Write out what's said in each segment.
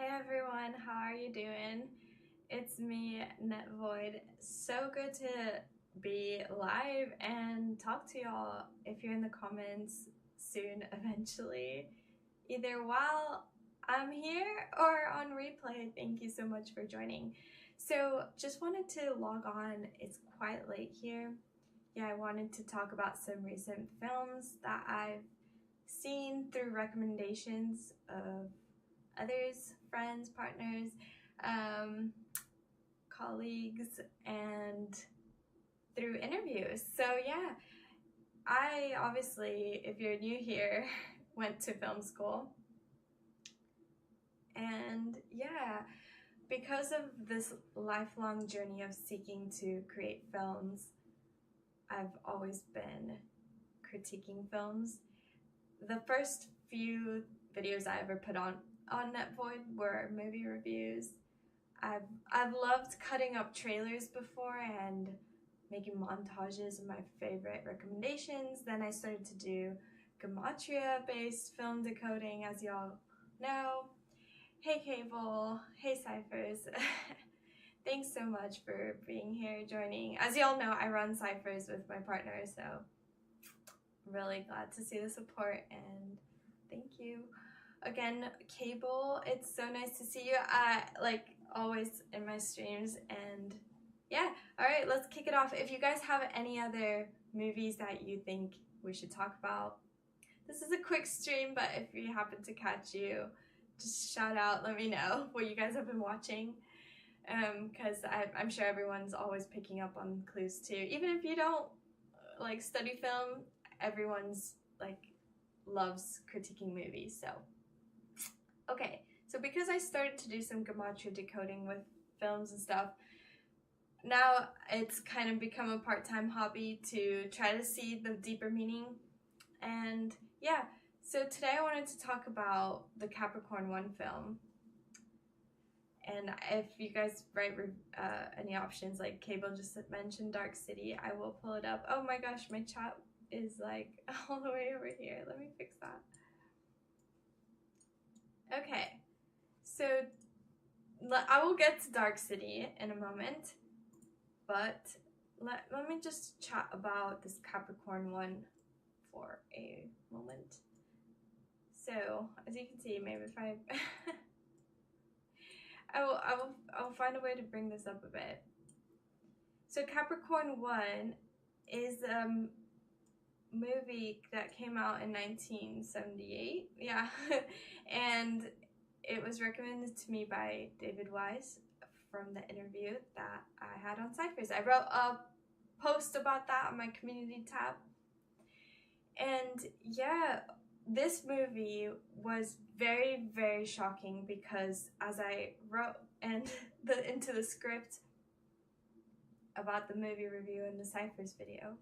Hey everyone, how are you doing? It's me, NetVoid. So good to be live and talk to y'all. If you're in the comments soon, eventually, either while I'm here or on replay, thank you so much for joining. So just wanted to log on. It's quite late here. Yeah, I wanted to talk about some recent films that I've seen through recommendations of others, friends, partners, colleagues, and through interviews. So yeah, I obviously, if you're new here, went to film school. And yeah, because of this lifelong journey of seeking to create films, I've always been critiquing films. The first few videos I ever put on NetVoid were movie reviews. I've loved cutting up trailers before and making montages of my favorite recommendations. Then I started to do Gematria based film decoding, as y'all know. Hey Cable, hey Cyphers. Thanks so much for being here, joining. As y'all know, I run Cyphers with my partner, so really glad to see the support and thank you. Again, Cable, it's so nice to see you, like always in my streams, and yeah, alright, let's kick it off. If you guys have any other movies that you think we should talk about, this is a quick stream, but if you happen to catch you, just shout out, let me know what you guys have been watching, because I'm sure everyone's always picking up on clues too. Even if you don't like study film, everyone's like loves critiquing movies. So okay, so because I started to do some Gematria decoding with films and stuff, now it's kind of become a part-time hobby to try to see the deeper meaning. And yeah, so today I wanted to talk about the Capricorn 1 film. And if you guys write any options, like Cable just mentioned Dark City, I will pull it up. Oh my gosh, my chat is like all the way over here. Let me fix that. Okay, so I will get to Dark City in a moment, but let me just chat about this Capricorn 1 for a moment. So as you can see, maybe if I will find a way to bring this up a bit. So Capricorn 1 is a movie that came out in 1978, yeah, and it was recommended to me by David Wise from the interview that I had on Cyphers. I wrote a post about that on my community tab, and yeah, this movie was very, very shocking because as I wrote into the script about the movie review in the Cyphers video,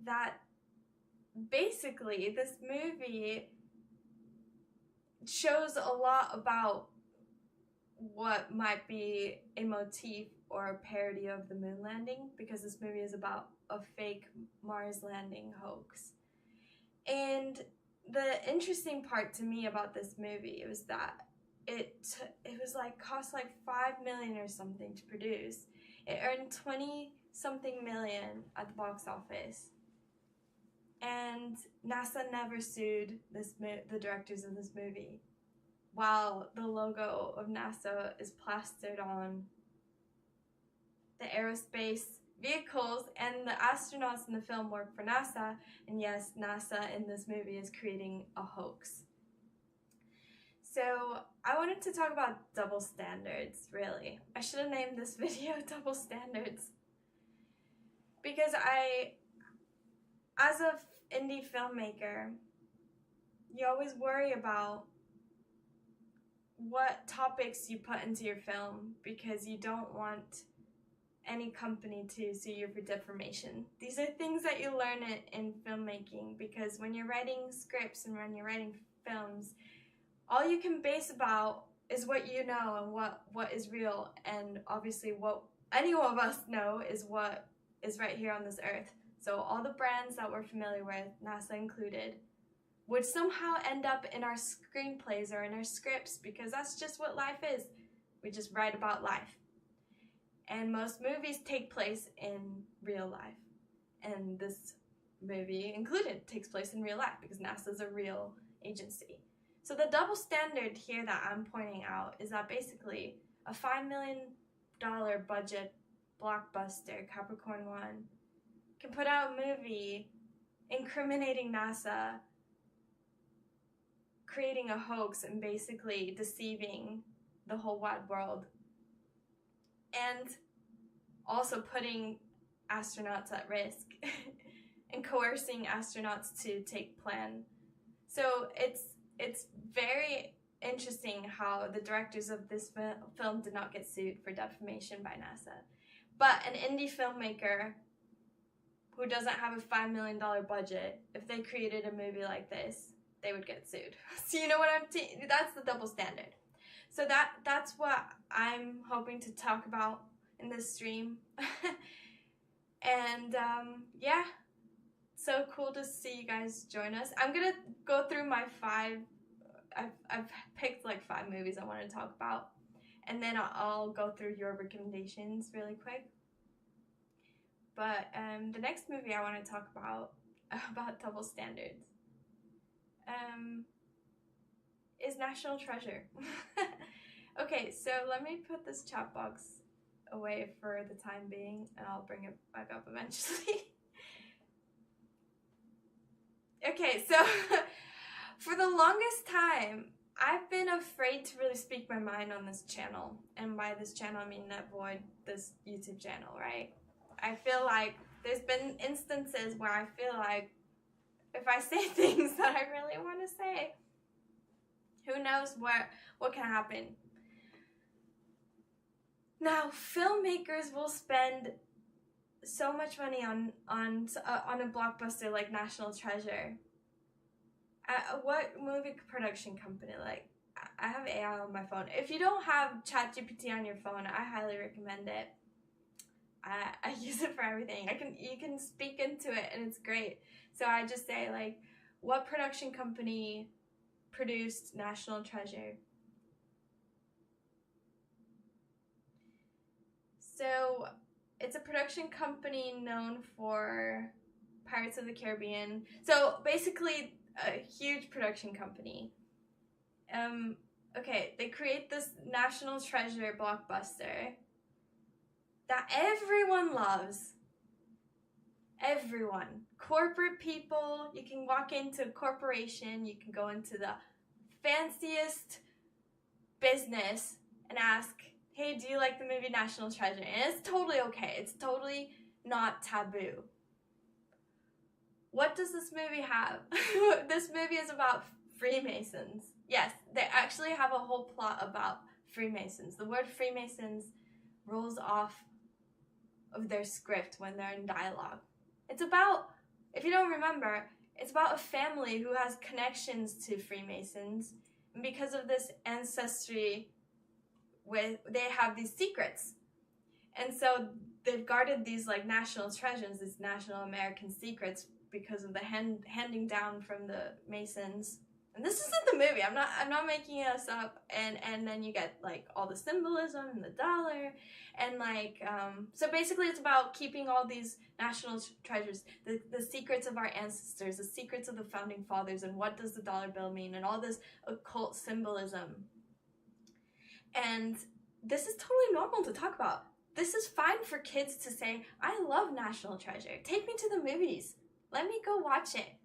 that basically this movie shows a lot about what might be a motif or a parody of the moon landing, because this movie is about a fake Mars landing hoax. And the interesting part to me about this movie was that it was like cost like $5 million or something to produce. It earned 20-something million at the box office. And NASA never sued the directors of this movie, while the logo of NASA is plastered on the aerospace vehicles, and the astronauts in the film work for NASA, and yes, NASA in this movie is creating a hoax. So I wanted to talk about double standards, really. I should have named this video Double Standards, because as an indie filmmaker, you always worry about what topics you put into your film, because you don't want any company to sue you for defamation. These are things that you learn in filmmaking, because when you're writing scripts and when you're writing films, all you can base about is what you know and what is real, and obviously what any of us know is what is right here on this earth. So all the brands that we're familiar with, NASA included, would somehow end up in our screenplays or in our scripts, because that's just what life is. We just write about life. And most movies take place in real life. And this movie included takes place in real life because NASA's a real agency. So the double standard here that I'm pointing out is that basically a $5 million budget blockbuster, Capricorn 1, can put out a movie incriminating NASA, creating a hoax and basically deceiving the whole wide world, and also putting astronauts at risk and coercing astronauts to take plan. So it's very interesting how the directors of this film did not get sued for defamation by NASA. But an indie filmmaker who doesn't have a $5 million budget, if they created a movie like this, they would get sued. So you know what that's the double standard. So that's what I'm hoping to talk about in this stream. And yeah, so cool to see you guys join us. I'm gonna go through my I've picked like 5 movies I want to talk about, and then I'll go through your recommendations really quick. But the next movie I want to talk about double standards is National Treasure. Okay, so let me put this chat box away for the time being, and I'll bring it back up eventually. Okay, so for the longest time, I've been afraid to really speak my mind on this channel. And by this channel, I mean Void, this YouTube channel, right? I feel like there's been instances where I feel like if I say things that I really want to say, who knows what can happen. Now, filmmakers will spend so much money on a blockbuster like National Treasure. What movie production company? Like, I have AI on my phone. If you don't have ChatGPT on your phone, I highly recommend it. I use it for everything. You can speak into it and it's great. So I just say, like, what production company produced National Treasure? So it's a production company known for Pirates of the Caribbean. So basically a huge production company. Okay, they create this National Treasure blockbuster that everyone loves. Everyone. Corporate people, you can walk into a corporation, you can go into the fanciest business and ask, hey, do you like the movie National Treasure? And it's totally okay. It's totally not taboo. What does this movie have? This movie is about Freemasons. Yes, they actually have a whole plot about Freemasons. The word Freemasons rolls off of their script when they're in dialogue. It's about, if you don't remember, it's about a family who has connections to Freemasons. And because of this ancestry, they have these secrets. And so they've guarded these like national treasures, these national American secrets, because of the handing down from the Masons. And this isn't the movie. I'm not making this up. And then you get like all the symbolism and the dollar, and like so basically it's about keeping all these national treasures, the secrets of our ancestors, the secrets of the founding fathers, and what does the dollar bill mean, and all this occult symbolism. And this is totally normal to talk about. This is fine for kids to say, I love National Treasure. Take me to the movies. Let me go watch it.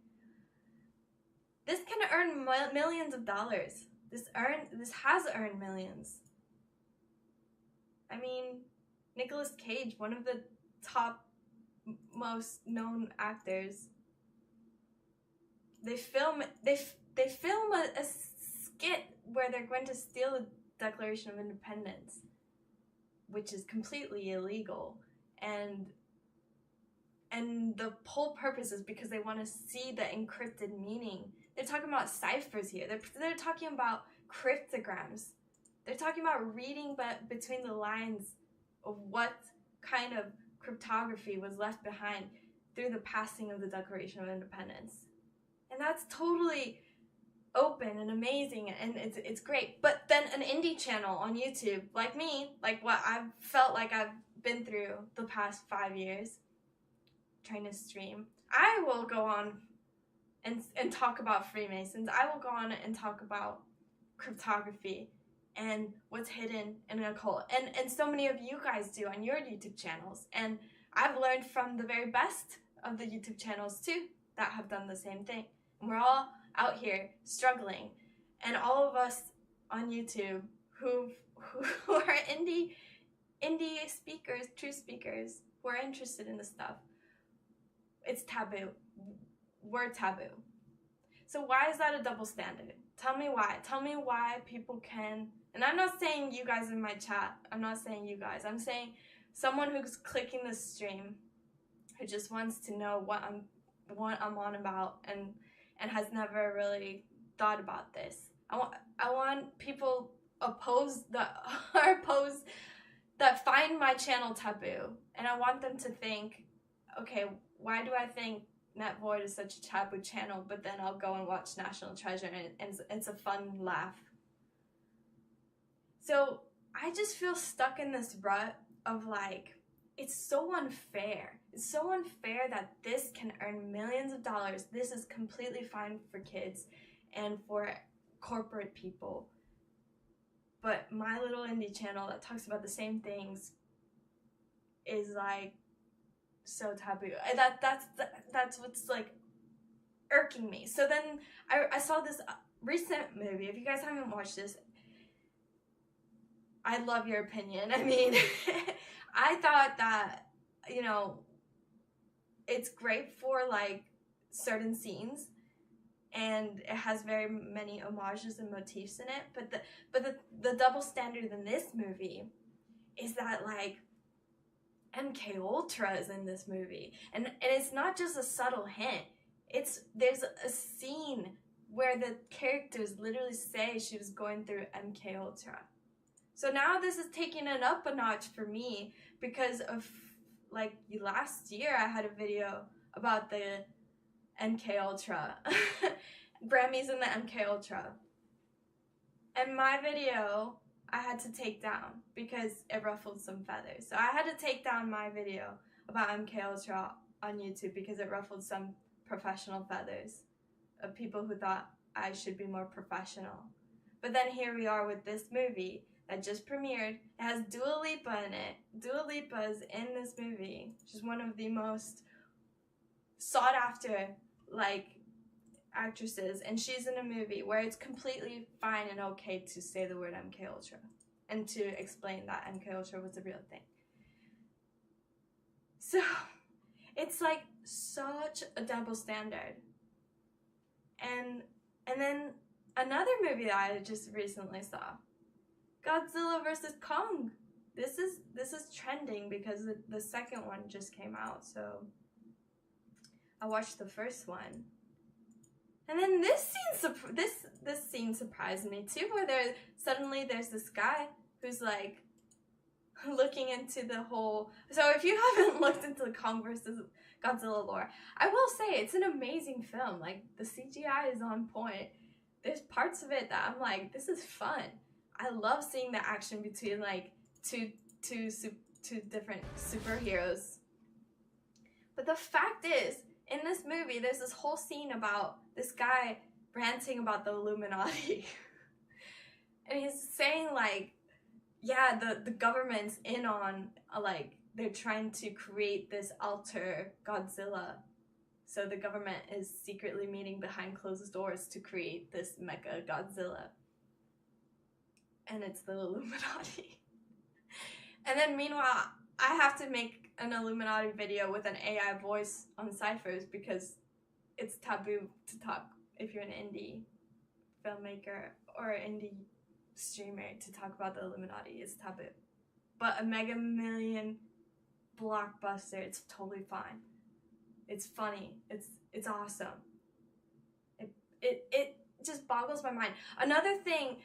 This can earn millions of dollars. This has earned millions. I mean, Nicolas Cage, one of the top most known actors. They film a skit where they're going to steal the Declaration of Independence, which is completely illegal, and the whole purpose is because they want to see the encrypted meaning. They're talking about ciphers here. They're talking about cryptograms. They're talking about reading between the lines of what kind of cryptography was left behind through the passing of the Declaration of Independence. And that's totally open and amazing, and it's great. But then an indie channel on YouTube, like me, like what I've felt like I've been through the past 5 years trying to stream, I will go on and talk about Freemasons. I will go on and talk about cryptography and what's hidden in an occult, and so many of you guys do on your YouTube channels, and I've learned from the very best of the YouTube channels too that have done the same thing. And we're all out here struggling, and all of us on YouTube who are indie speakers, true speakers, who are interested in this stuff, it's taboo. We're taboo. So why is that a double standard? Tell me why. Tell me why people can, and I'm not saying you guys in my chat, I'm not saying you guys, I'm saying someone who's clicking this stream, who just wants to know what I'm on about, and has never really thought about this. I want people that find my channel taboo, and I want them to think, okay, why do I think Net Void is such a taboo channel, but then I'll go and watch National Treasure and it's a fun laugh. So I just feel stuck in this rut of like, it's so unfair. It's so unfair that this can earn millions of dollars. This is completely fine for kids and for corporate people. But my little indie channel that talks about the same things is like so taboo. That's what's like irking me. So then I saw this recent movie. If you guys haven't watched this, I'd love your opinion. I mean, I thought that, you know, it's great for like certain scenes, and it has very many homages and motifs in it, but the double standard in this movie is that like 𝓬𝓪𝓵 is in this movie, and it's not just a subtle hint. There's a scene where the characters literally say she was going through 𝓬𝓬𝓪𝓵. So now this is taking it up a notch for me, because of like last year I had a video about the 𝓬𝓬𝓪𝓵, Grammys in the 𝓬𝓬𝓪𝓵, and my video I had to take down because it ruffled some feathers. So I had to take down my video about 𝓬𝓬𝓪𝓵 on YouTube because it ruffled some professional feathers of people who thought I should be more professional. But then here we are with this movie that just premiered. It has 𝓢𝓹𝓪𝓵 in it. 𝓢𝓹𝓪𝓵 is in this movie. She's one of the most sought after like actresses, and she's in a movie where it's completely fine and okay to say the word 𝓬𝓬𝓪𝓵 and to explain that 𝓬𝓬𝓪𝓵 was a real thing. So it's like such a double standard. And then another movie that I just recently saw, Godzilla vs. Kong. This is trending because the second one just came out, so I watched the first one. And then this scene surprised me too, where there's this guy who's like looking into the whole. So if you haven't looked into the Kong vs. Godzilla lore, I will say it's an amazing film. Like the CGI is on point. There's parts of it that I'm like, this is fun. I love seeing the action between like two different superheroes. But the fact is, in this movie, there's this whole scene about this guy ranting about the Illuminati. And he's saying like, yeah, the government's in on, like, they're trying to create this alter Godzilla. So the government is secretly meeting behind closed doors to create this mecha Godzilla. And it's the Illuminati. And then meanwhile, I have to make an Illuminati video with an AI voice on Cyphers because it's taboo to talk if you're an indie filmmaker or indie streamer to talk about the Illuminati. It's taboo. But a mega million blockbuster, it's totally fine. It's funny. It's awesome. It just boggles my mind. Another thing,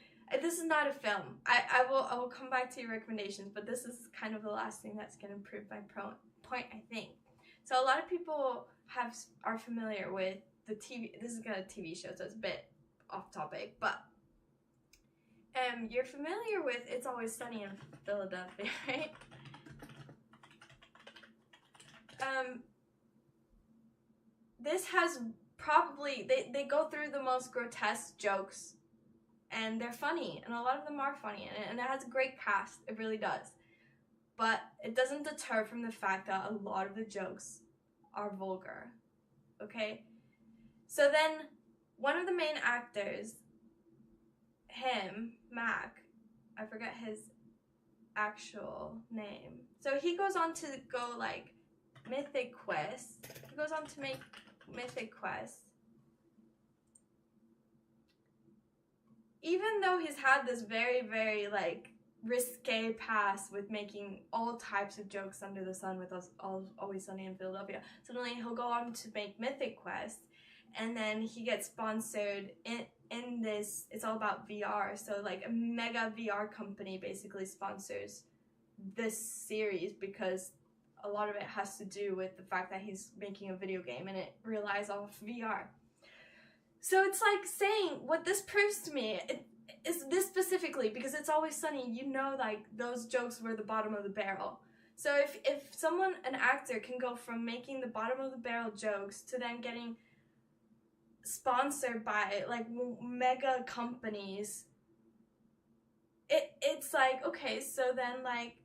this is not a film. I will come back to your recommendations, but this is kind of the last thing that's going to prove my point, I think. So a lot of people are familiar with the TV. This is a TV show, so it's a bit off topic, but you're familiar with It's Always Sunny in Philadelphia, right? This has probably, they go through the most grotesque jokes, and they're funny, and a lot of them are funny, and it has a great cast, it really does. But it doesn't deter from the fact that a lot of the jokes are vulgar, okay? So then, one of the main actors, him, Mac, I forget his actual name. So he goes on to go like Mythic Quest. He goes on to make Mythic Quest. Even though he's had this very, very like risque past with making all types of jokes under the sun with us Always Sunny in Philadelphia, suddenly he'll go on to make Mythic Quest, and then he gets sponsored in this, it's all about VR, so like a mega VR company basically sponsors this series because a lot of it has to do with the fact that he's making a video game and it relies off VR. So it's like saying, what this proves to me is this specifically, because It's Always Sunny, you know, like those jokes were the bottom of the barrel. So if someone, an actor, can go from making the bottom of the barrel jokes to then getting sponsored by like mega companies, it's like, okay, so then like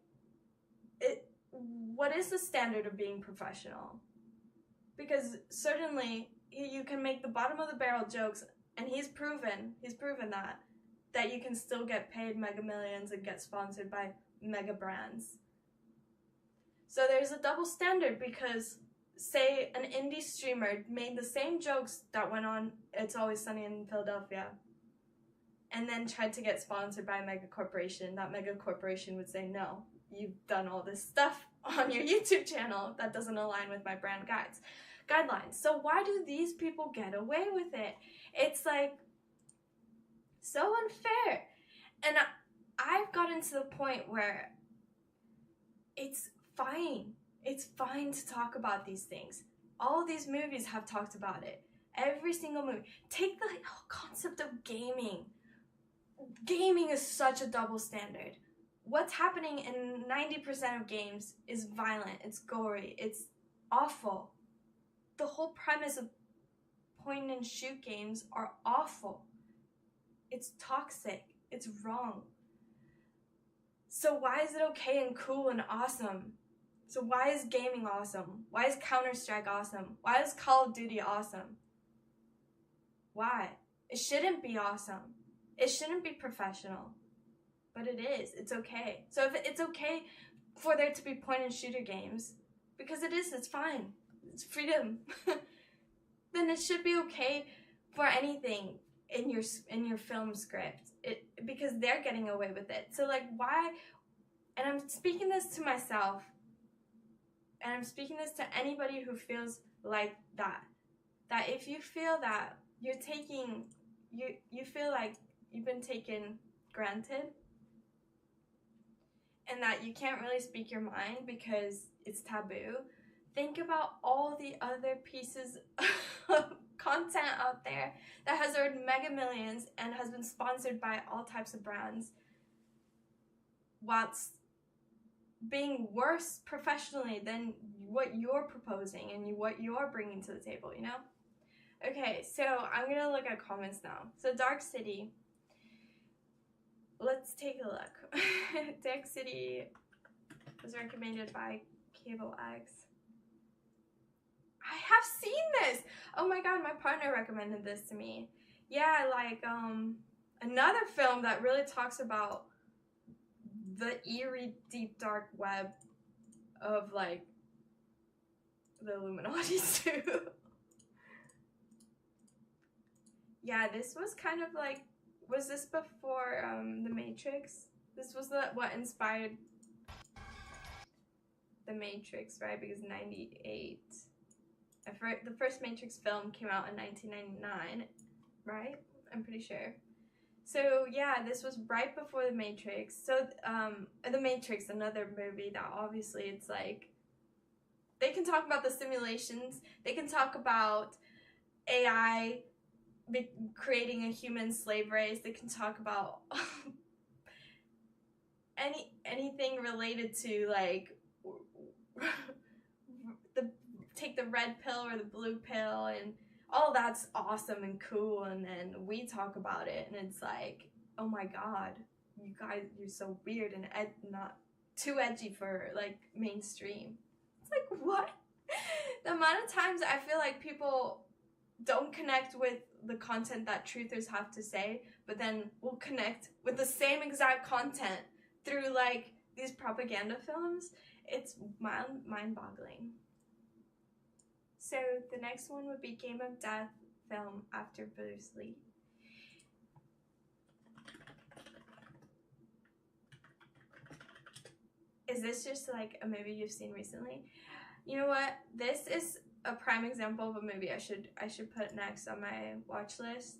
what is the standard of being professional? Because certainly you can make the bottom of the barrel jokes, and he's proven that you can still get paid mega millions and get sponsored by mega brands. So there's a double standard, because say an indie streamer made the same jokes that went on It's Always Sunny in Philadelphia and then tried to get sponsored by a mega corporation. That mega corporation would say, no, you've done all this stuff on your YouTube channel that doesn't align with my brand guidelines. So why do these people get away with it? It's like so unfair. And I've gotten to the point where it's fine. It's fine to talk about these things. All of these movies have talked about it. Every single movie. Take the whole concept of gaming. Gaming is such a double standard. What's happening in 90% of games is violent, it's gory, it's awful. The whole premise of point and shoot games are awful. It's toxic, it's wrong. So why is it okay and cool and awesome? So why is gaming awesome? Why is Counter-Strike awesome? Why is Call of Duty awesome? Why? It shouldn't be awesome. It shouldn't be professional. But it is. It's okay. So if it's okay for there to be point and shooter games, because it is, it's fine. It's freedom. Then it should be okay for anything in your film script. Because they're getting away with it. So like why, and I'm speaking this to myself, and I'm speaking this to anybody who feels like that if you feel that you're taking, you feel like you've been taken granted, and that you can't really speak your mind because it's taboo, think about all the other pieces of content out there that has earned mega millions and has been sponsored by all types of brands, whilst being worse professionally than what you're proposing and what you're bringing to the table, you know? Okay, so I'm gonna look at comments now. So Dark City, let's take a look. Dark City was recommended by Cable X. I have seen this! Oh my god, my partner recommended this to me. Yeah, like, another film that really talks about the eerie, deep, dark web of, like, the Illuminati too. Yeah, this was kind of like, was this before The Matrix? This was what inspired The Matrix, right? Because 98. The first Matrix film came out in 1999, right? I'm pretty sure. So yeah, this was right before The Matrix. So The Matrix, another movie that obviously it's like, they can talk about the simulations, they can talk about AI creating a human slave race. They can talk about anything related to like take the red pill or the blue pill, and all that's awesome and cool, and then we talk about it and it's like, oh my god, you guys, you're so weird and not too edgy for like mainstream. It's like, what? The amount of times I feel like people don't connect with the content that truthers have to say, but then will connect with the same exact content through like these propaganda films. It's mind-boggling. So the next one would be Game of Death film after Bruce Lee. Is this just like a movie you've seen recently? You know what? This is a prime example of a movie I should put next on my watch list.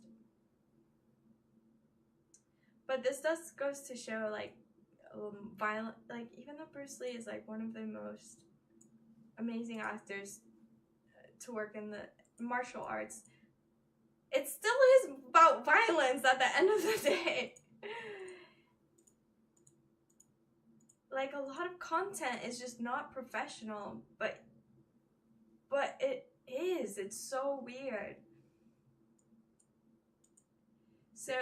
But this goes to show like violent, like even though Bruce Lee is like one of the most amazing actors to work in the martial arts, it still is about violence at the end of the day. Like a lot of content is just not professional, but it is. It's so weird. So,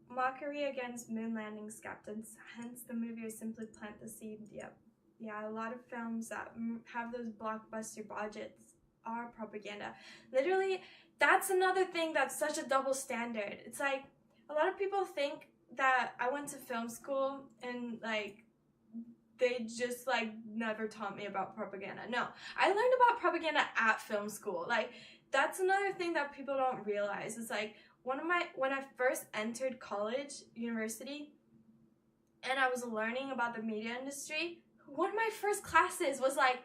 mockery against moon landing skeptics, hence the movie or simply plant the seed. Yep. Yeah, a lot of films that have those blockbuster budgets are propaganda. Literally, that's another thing that's such a double standard. It's like, a lot of people think that I went to film school and like they just like never taught me about propaganda. No, I learned about propaganda at film school. Like that's another thing that people don't realize. It's like when I first entered college, university, and I was learning about the media industry, one of my first classes was like,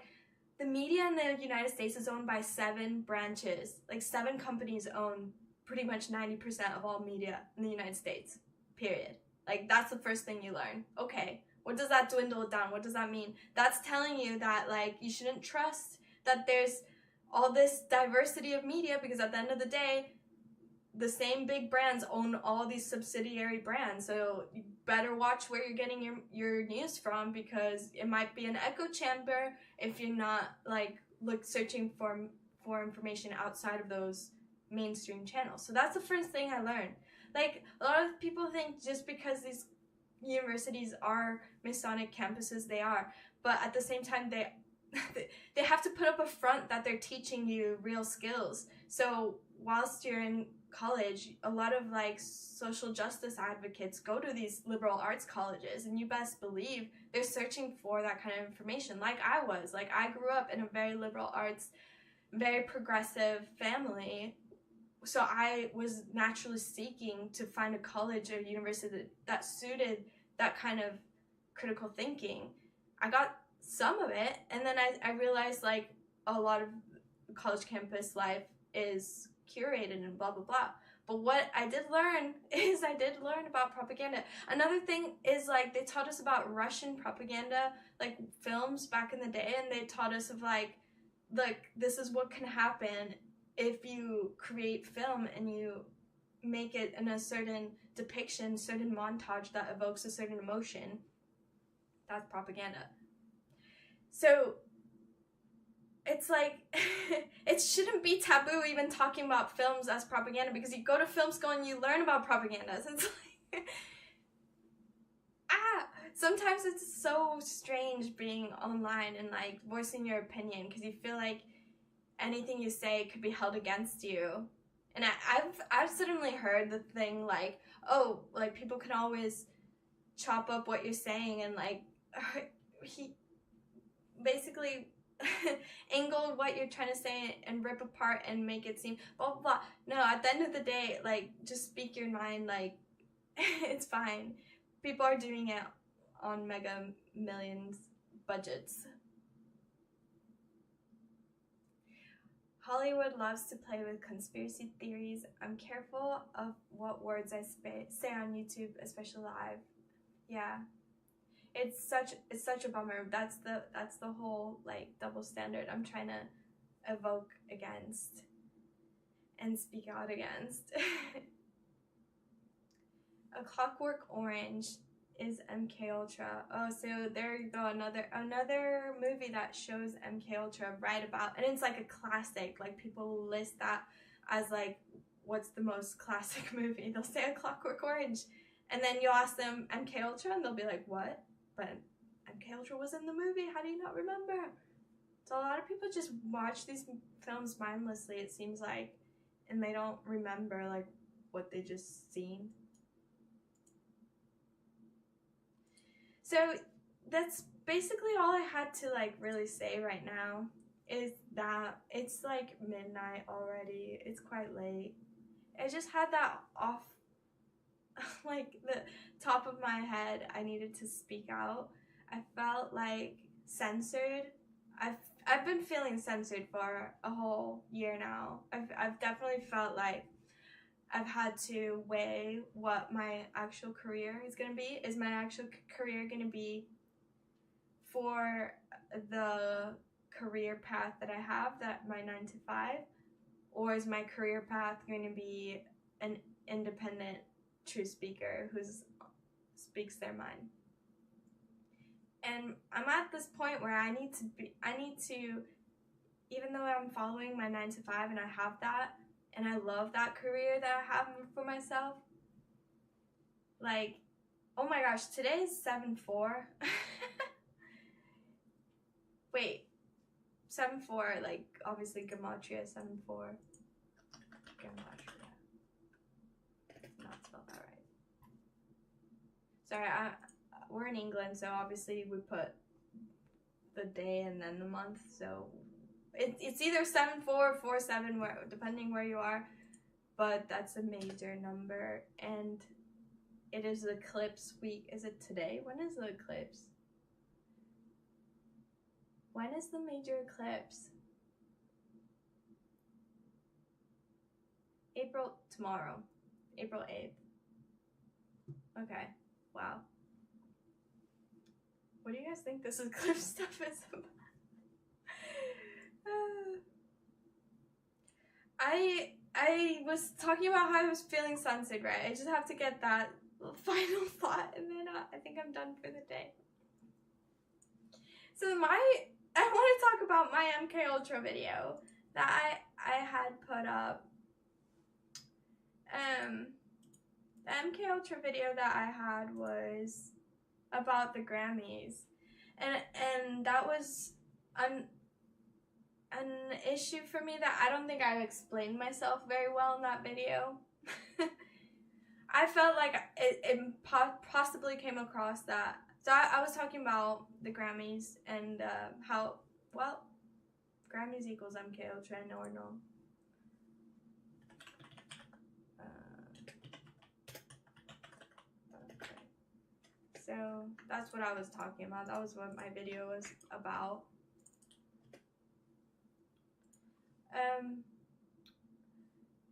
the media in the United States is owned by 7 branches. Like 7 companies own pretty much 90% of all media in the United States. Period. Like that's the first thing you learn. Okay, what does that dwindle down? What does that mean? That's telling you that like you shouldn't trust that there's all this diversity of media, because at the end of the day, the same big brands own all these subsidiary brands. So you better watch where you're getting your news from, because it might be an echo chamber if you're not like searching for information outside of those mainstream channels. So that's the first thing I learned. Like, a lot of people think just because these universities are Masonic campuses, they are. But at the same time, they have to put up a front that they're teaching you real skills. So whilst you're in college, a lot of like social justice advocates go to these liberal arts colleges, and you best believe they're searching for that kind of information. Like I was. Like I grew up in a very liberal arts, very progressive family. So I was naturally seeking to find a college or university that suited that kind of critical thinking. I got some of it, and then I realized like a lot of college campus life is curated and blah, blah, blah. But what I did learn is I did learn about propaganda. Another thing is like they taught us about Russian propaganda, like films back in the day, and they taught us of like, this is what can happen if you create film and you make it in a certain depiction, certain montage that evokes a certain emotion. That's propaganda. So it's like, it shouldn't be taboo even talking about films as propaganda, because you go to film school and you learn about propaganda. So it's like, sometimes it's so strange being online and like voicing your opinion, because you feel like anything you say could be held against you. And I've suddenly heard the thing like, oh, like people can always chop up what you're saying and like he basically angle what you're trying to say and rip apart and make it seem blah blah blah. No, at the end of the day, like just speak your mind. Like it's fine. People are doing it on mega millions budgets. Hollywood loves to play with conspiracy theories. I'm careful of what words I say on YouTube, especially live. Yeah, it's such a bummer. That's the whole like double standard I'm trying to evoke against. and speak out against. A Clockwork Orange is MKUltra. Oh, so there you go, another movie that shows MKUltra right about, and it's like a classic. Like, people list that as like, what's the most classic movie? They'll say A Clockwork Orange, and then you ask them MKUltra, and they'll be like, what? But MKUltra was in the movie. How do you not remember? So a lot of people just watch these films mindlessly, it seems like, and they don't remember like what they just seen. So that's basically all I had to like really say right now, is that it's like midnight already. It's quite late. I just had that off like the top of my head. I needed to speak out. I felt like censored. I've been feeling censored for a whole year now. I've definitely felt like I've had to weigh what my actual career is going to be. Is my actual career going to be for the career path that I have, that my 9 to 5, or is my career path going to be an independent truth speaker who speaks their mind? And I'm at this point where I need to, even though I'm following my 9 to 5 and I have that, and I love that career that I have for myself, like, oh my gosh, today is 7/4. Wait, 7/4, like, obviously Gematria 7/4. Gematria. Not spelled that right. Sorry, we're in England, so obviously we put the day and then the month, so it's either 7/4 or 4/7, depending where you are, but that's a major number, and it is the eclipse week. Is it today? When is the eclipse? When is the major eclipse? Tomorrow, April 8th. Okay, wow. What do you guys think this eclipse stuff is about? I was talking about how I was feeling censored, right? I just have to get that final thought, and then I think I'm done for the day. So I want to talk about my MKUltra video that I had put up. The MKUltra video that I had was about the Grammys, and that was an issue for me that I don't think I explained myself very well in that video. I felt like it possibly came across that. So I was talking about the Grammys and how, well, Grammys equals MKUltra, or no. Okay. So that's what I was talking about. That was what my video was about.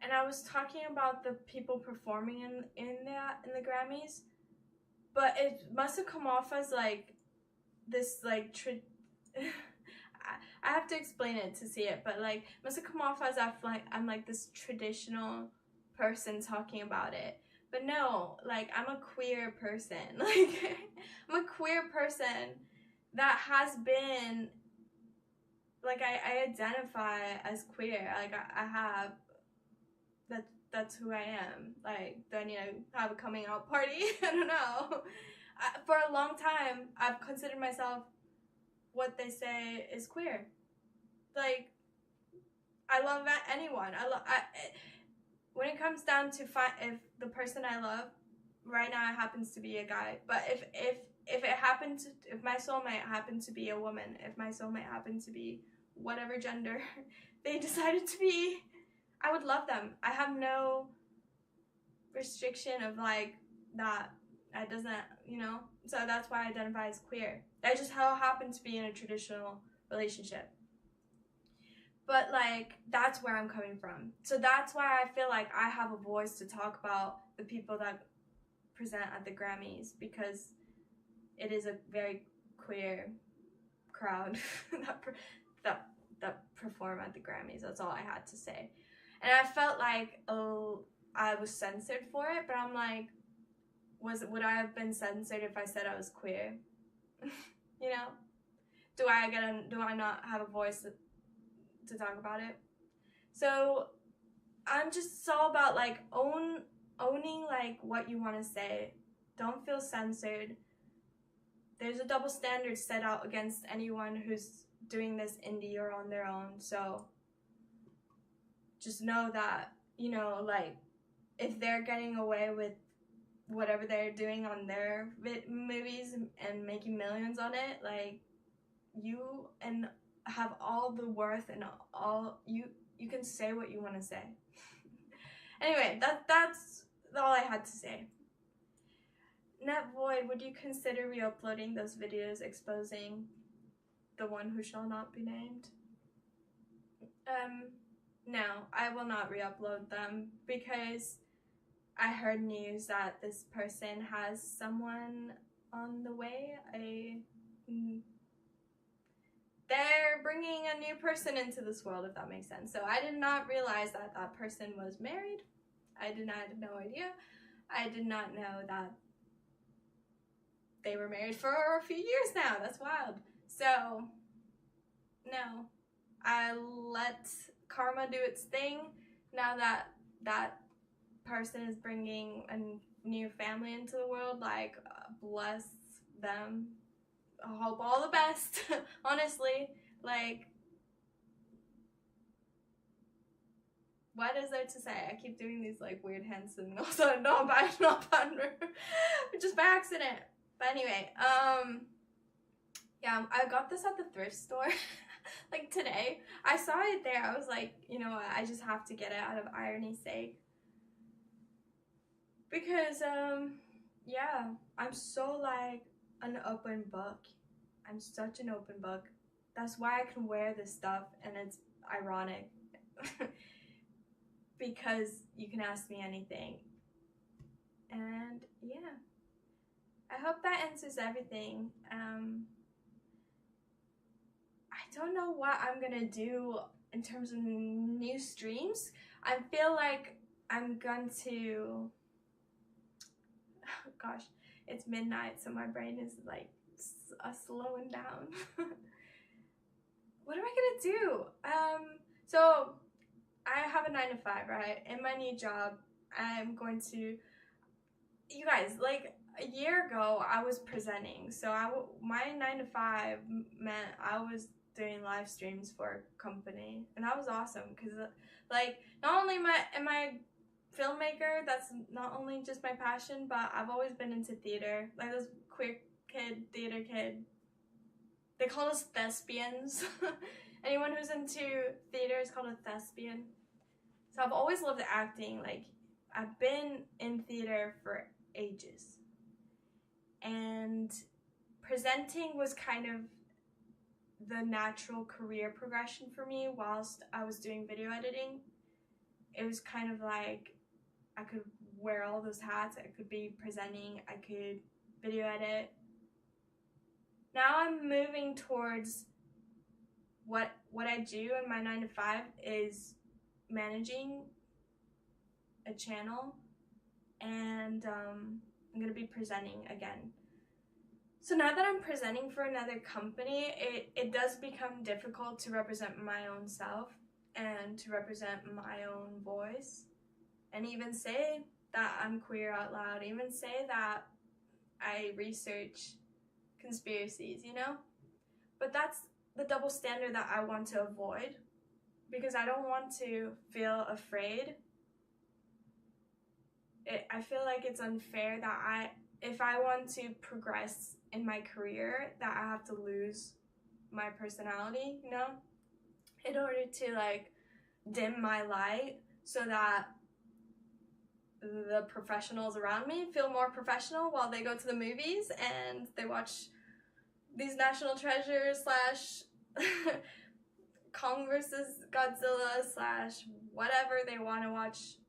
And I was talking about the people performing in the Grammys, but it must have come off as like this like I have to explain it to see it, but like it must have come off as I'm like this traditional person talking about it. But no, like, I'm a queer person. Like, I'm a queer person that has been, like, I identify as queer. Like, I have, that's who I am. Like, do I need to have a coming out party? I don't know. For a long time, I've considered myself what they say is queer. Like, I love anyone. When it comes down to if the person I love right now happens to be a guy, but if my soulmate happened to be a woman, if my soulmate happened to be whatever gender they decided to be, I would love them. I have no restriction of like that. That doesn't, you know. So that's why I identify as queer. I just happen to be in a traditional relationship. But, like, that's where I'm coming from. So that's why I feel like I have a voice to talk about the people that present at the Grammys, because it is a very queer crowd that perform at the Grammys. That's all I had to say. And I felt like, oh, I was censored for it, but I'm like, would I have been censored if I said I was queer? You know? Do I not have a voice to talk about it? So I'm just all about like owning like what you want to say. Don't feel censored. There's a double standard set out against anyone who's doing this indie or on their own. So just know that, you know, like if they're getting away with whatever they're doing on their movies and making millions on it, like you and have all the worth and all you can say what you want to say. Anyway, that's all I had to say. NetVoid, would you consider re-uploading those videos exposing the one who shall not be named? No, I will not re-upload them because I heard news that this person has someone on the way. They're bringing a new person into this world, if that makes sense. So I did not realize that that person was married. I had no idea. I did not know that they were married for a few years now. That's wild. So, no. I let karma do its thing. Now that that person is bringing a new family into the world, like, bless them. I hope all the best, honestly. Like, what is there to say? I keep doing these like weird hints and also not just by accident. But anyway, yeah, I got this at the thrift store like today. I saw it there. I was like, you know what, I just have to get it out of irony's sake. Because, yeah, I'm so like an open book. I'm such an open book. That's why I can wear this stuff and it's ironic. Because you can ask me anything. And yeah, I hope that answers everything. I don't know what I'm gonna do in terms of new streams. I feel like I'm going to, gosh, it's midnight, so my brain is like slowing down. What am I gonna do? So I have a 9-to-5, right? In my new job, I'm going to, you guys, like a year ago, I was presenting. So my 9-to-5 meant I was doing live streams for a company, and that was awesome because, like, not only am I a filmmaker, that's not only just my passion, but I've always been into theater. Like this queer kid, theater kid. They call us thespians. Anyone who's into theater is called a thespian. So I've always loved acting. Like, I've been in theater for ages. And presenting was kind of the natural career progression for me whilst I was doing video editing. It was kind of like I could wear all those hats. I could be presenting. I could video edit. Now I'm moving towards what I do in my 9-to-5 is managing a channel, and I'm going to be presenting again. So now that I'm presenting for another company, it does become difficult to represent my own self and to represent my own voice and even say that I'm queer out loud, even say that I research conspiracies, you know? But that's the double standard that I want to avoid, because I don't want to feel afraid. I feel like it's unfair that if I want to progress in my career, that I have to lose my personality, you know, in order to like dim my light so that the professionals around me feel more professional while they go to the movies and they watch these National Treasures / Kong vs. Godzilla / whatever they want to watch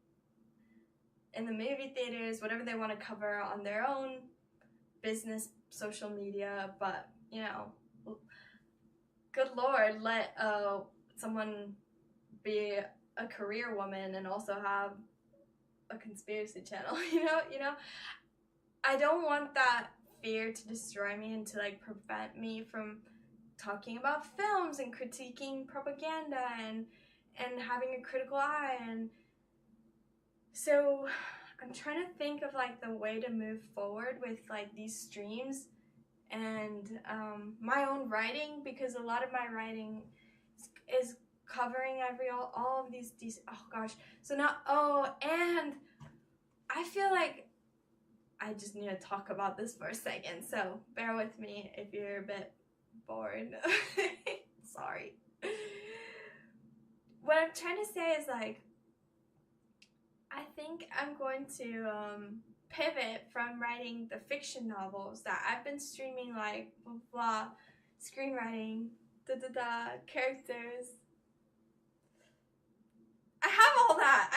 in the movie theaters, whatever they want to cover on their own business social media. But, you know, good Lord, let someone be a career woman and also have a conspiracy channel, you know? I don't want that fear to destroy me and to like prevent me from talking about films and critiquing propaganda and having a critical eye. And so I'm trying to think of like the way to move forward with like these streams and my own writing, because a lot of my writing is covering all of these oh gosh. So now, and I feel like I just need to talk about this for a second, so bear with me if you're a bit bored. Sorry. What I'm trying to say is like, I think I'm going to pivot from writing the fiction novels that I've been streaming, like blah blah, screenwriting, characters. I have all that.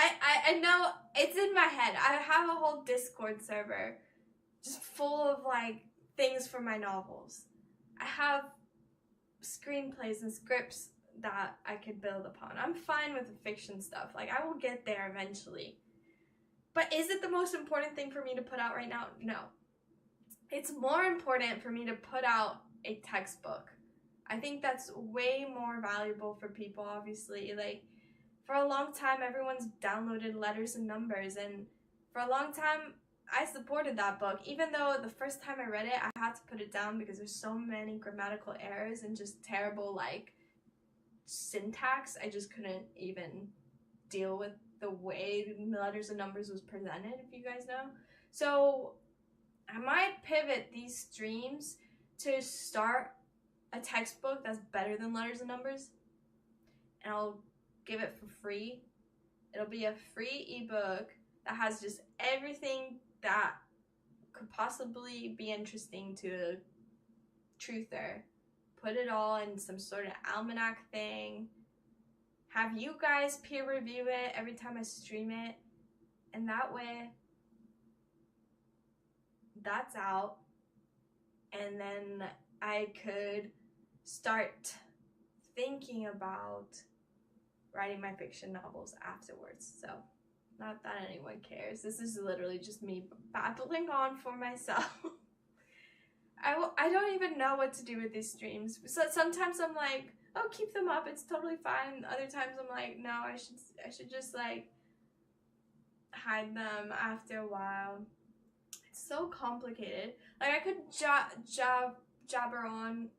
I know it's in my head. I have a whole Discord server just full of like things for my novels. I have screenplays and scripts that I could build upon. I'm fine with the fiction stuff. Like, I will get there eventually. But is it the most important thing for me to put out right now? No. It's more important for me to put out a textbook. I think that's way more valuable for people, obviously. Like, for a long time, everyone's downloaded Letters and Numbers, and for a long time, I supported that book. Even though the first time I read it, I had to put it down because there's so many grammatical errors and just terrible, like, syntax. I just couldn't even deal with the way Letters and Numbers was presented, if you guys know. So I might pivot these streams to start a textbook that's better than Letters and Numbers, and I'll give it for free. It'll be a free ebook that has just everything that could possibly be interesting to a truther. Put it all in some sort of almanac thing. Have you guys peer review it every time I stream it. And that way, that's out. And then I could start thinking about writing my fiction novels afterwards. So, not that anyone cares. This is literally just me babbling on for myself. I don't even know what to do with these streams. So sometimes I'm like, oh, keep them up, it's totally fine. Other times I'm like, no, I should just like hide them after a while. It's so complicated. Like, I could jabber on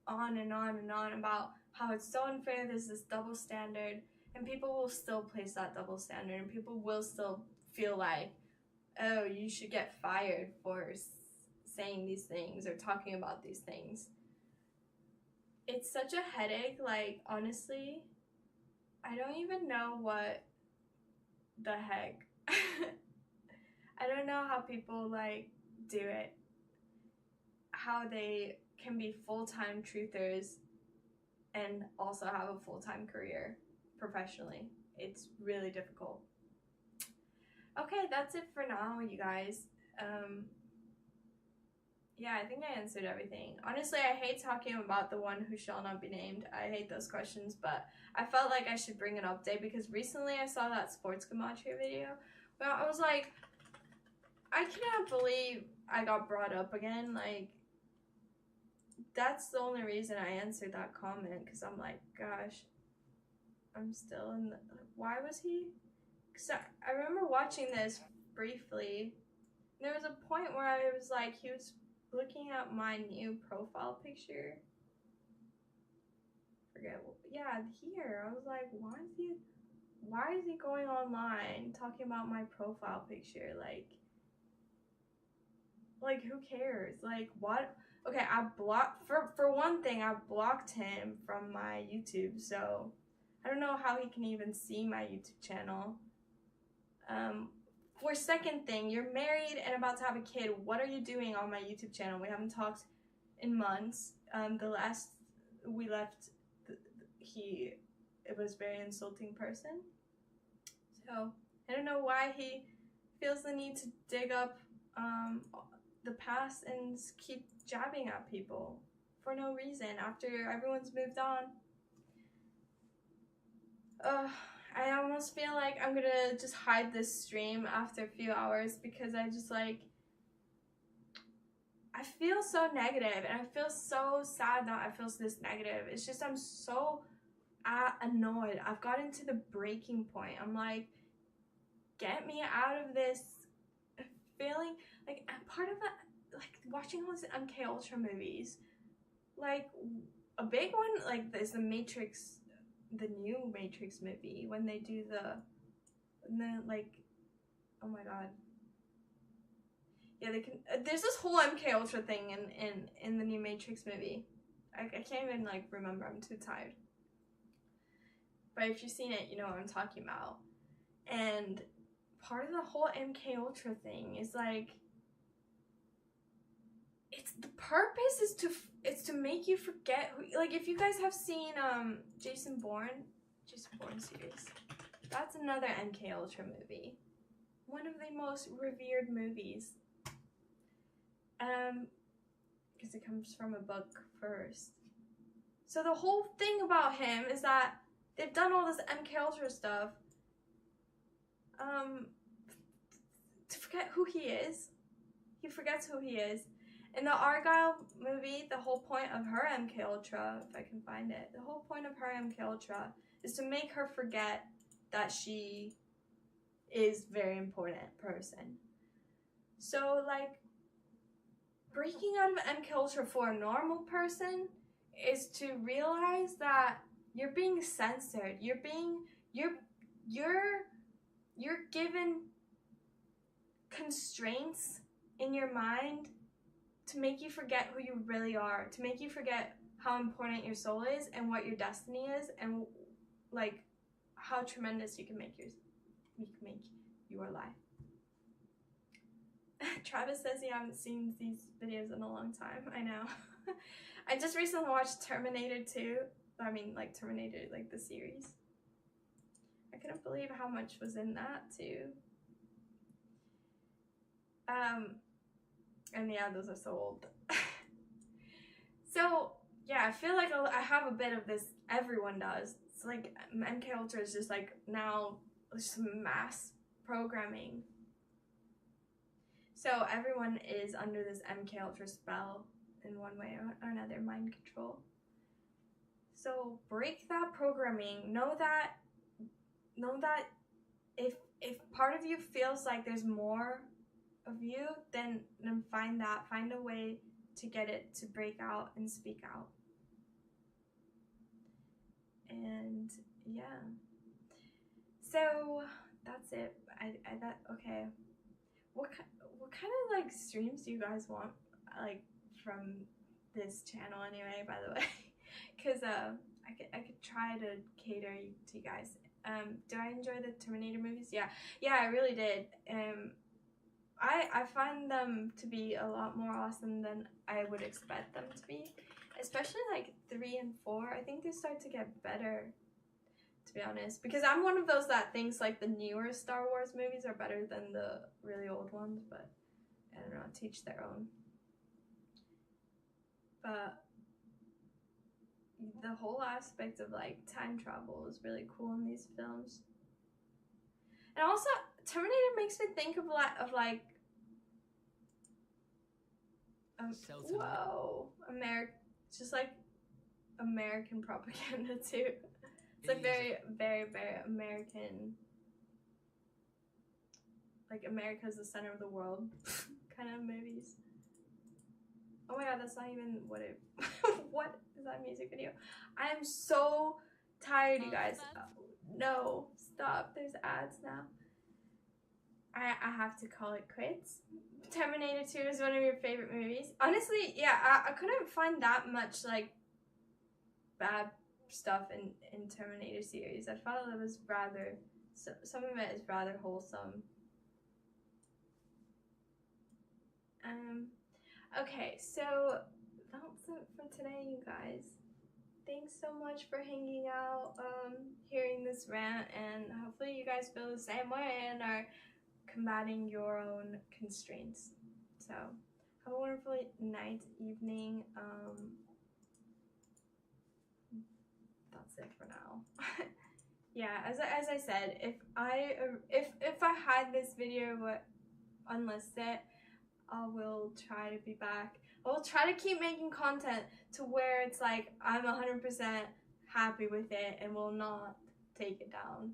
and on and on about how it's so unfair, there's this double standard, and people will still place that double standard, and people will still feel like, oh, you should get fired for saying these things or talking about these things. It's such a headache. Like, honestly, I don't even know what the heck. I don't know how people like do it, how they can be full-time truthers and also have a full-time career professionally. It's really difficult. Okay, that's it for now, you guys. Yeah, I think I answered everything. Honestly, I hate talking about the one who shall not be named. I hate those questions, but I felt like I should bring an update because recently I saw that sports Gematria video. Well, I was like, I cannot believe I got brought up again. Like, that's the only reason I answered that comment, because I'm like, gosh, I'm still in the... Why was he? Because I remember watching this briefly. There was a point where I was like, he was looking at my new profile picture. Yeah, here. I was like, why is he going online talking about my profile picture? Like who cares? Like, what? Okay, I blocked, for one thing, I blocked him from my YouTube, so I don't know how he can even see my YouTube channel. For second thing, you're married and about to have a kid. What are you doing on my YouTube channel? We haven't talked in months. The last we left, it was a very insulting person. So I don't know why he feels the need to dig up the past and keep jabbing at people for no reason after everyone's moved on. I almost feel like I'm gonna just hide this stream after a few hours because I just like, I feel so negative and I feel so sad that I feel this negative. It's just I'm so annoyed. I've gotten to the breaking point. I'm like, get me out of this feeling. Like, part of that, like watching all these MKUltra movies, like a big one like there's the Matrix, the new Matrix movie, when they do like, oh my god, yeah, they can, there's this whole MKUltra thing in the new Matrix movie. I can't even like remember, I'm too tired, but if you've seen it, you know what I'm talking about. And part of the whole MKUltra thing is like, it's the purpose is to make you forget who, like, if you guys have seen Jason Bourne series, that's another MKUltra movie, one of the most revered movies, because it comes from a book first. So the whole thing about him is that they've done all this MKUltra stuff to forget who he is. He forgets who he is. In the Argyle movie, the whole point of her MKUltra, if I can find it, the whole point of her MKUltra is to make her forget that she is a very important person. So, like, breaking out of MKUltra for a normal person is to realize that you're being censored. You're given constraints in your mind to make you forget who you really are, to make you forget how important your soul is and what your destiny is, and like how tremendous you can make your life. Travis says you haven't seen these videos in a long time. I know. I just recently watched Terminator 2. I mean, like Terminator, like the series. I couldn't believe how much was in that too. And yeah, those are so old. So yeah, I feel like I have a bit of this. Everyone does. It's like MKUltra is just like now just mass programming. So everyone is under this MKUltra spell in one way or another, mind control. So break that programming. Know that if part of you feels like there's more of you, then find a way to get it to break out and speak out. And yeah, so that's it. Okay. What kind of like streams do you guys want, like, from this channel anyway, by the way? Because I could try to cater to you guys. Do I enjoy the Terminator movies? Yeah, I really did. I find them to be a lot more awesome than I would expect them to be, especially like 3 and 4. I think they start to get better, to be honest, because I'm one of those that thinks like the newer Star Wars movies are better than the really old ones, but I don't know, teach their own. But the whole aspect of like time travel is really cool in these films. And also, Terminator makes me think of like just like American propaganda too. It's like very, very, very American. Like America's the center of the world kind of movies. Oh my god, that's not even what it. What is that music video? I am so tired, you guys. No, stop. There's ads now. I have to call it quits. Terminator 2 is one of your favorite movies. Honestly, yeah, I couldn't find that much like bad stuff in Terminator series. I felt it was rather, some of it is rather wholesome. Okay, so that's it for today, you guys. Thanks so much for hanging out, hearing this rant, and hopefully you guys feel the same way and are combating your own constraints. So have a wonderful night, evening. That's it for now. yeah, as I said, if I hide this video but unlist it, I will try to be back. I will try to keep making content to where it's like I'm 100% happy with it and will not take it down.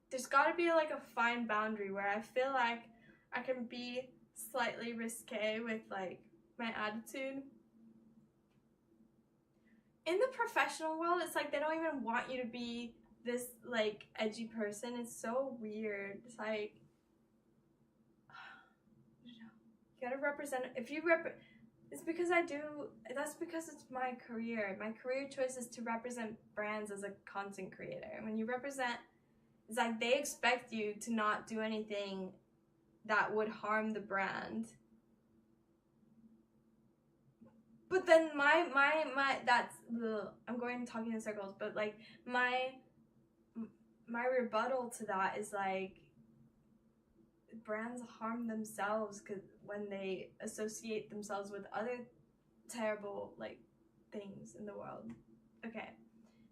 There's got to be like a fine boundary where I feel like I can be slightly risque with like my attitude. In the professional world, it's like they don't even want you to be this like edgy person. It's so weird. It's like, you gotta represent. If you it's because I do. That's because it's my career. My career choice is to represent brands as a content creator. And when you represent, it's like they expect you to not do anything that would harm the brand. But then that's I'm going talking in circles. But like my rebuttal to that is like brands harm themselves because when they associate themselves with other terrible like things in the world. Okay,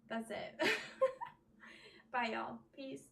that's it. Bye y'all. Peace.